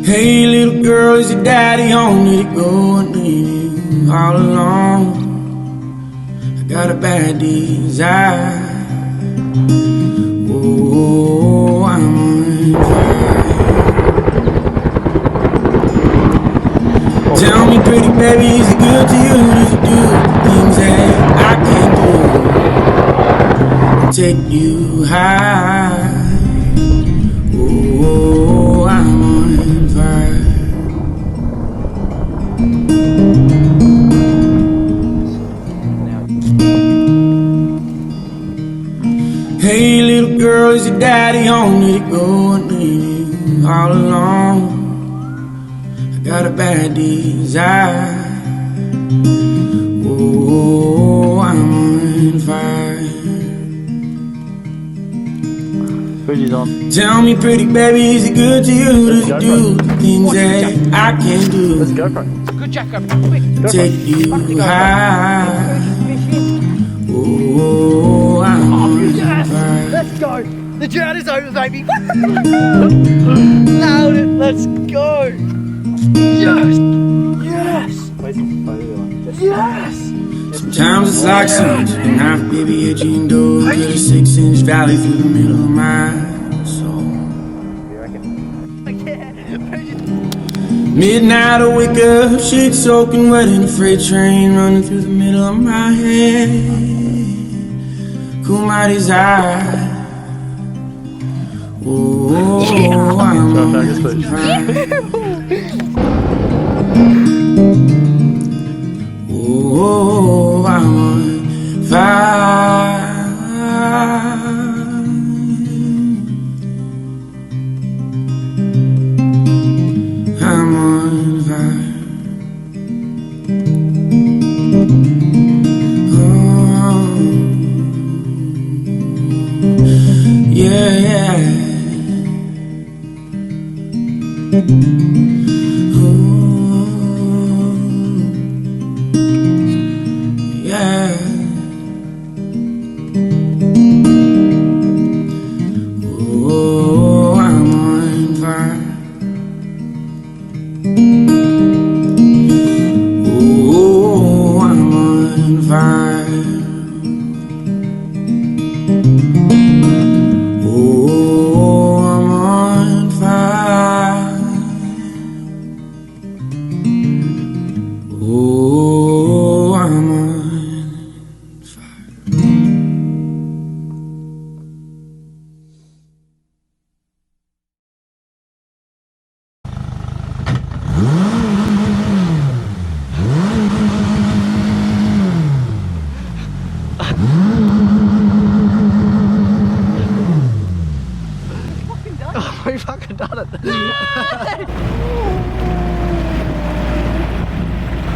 Hey little girl, is your daddy home? Did he go and leave you all alone? I got a bad desire. Oh, I'm on fire. Tell me pretty baby, is it good to you? Does it do things that I can't do? Take you high. Oh, I'm on fire. Hey little girl, is your daddy home? Did he go and leave you all alone? I got a bad desire. Oh, I'm on fire. Tell me pretty baby, is it good to you? Does it do the things that I can't do? Let's go for it. Good Jack, go quick. Take you high. Oh, I'm on fire. Let's go. The drought is over, baby. Nailed it. Let's go. Yes. Yes. Yes. Sometimes it's like sun, you can have baby edgy and door to the 6-inch valley through the middle of my soul. Midnight I wake up, shit soaking wet in a freight train running through the middle of my head. Cool my desire. Oh, I'm on fire. Oh, I'm on fire. I'm on fire. Oh, yeah, yeah. Yeah. Oh, I'm on fire. Oh, I'm on fire. Oh, I'm on fire. Oh, I'm on fire. We fucking done it.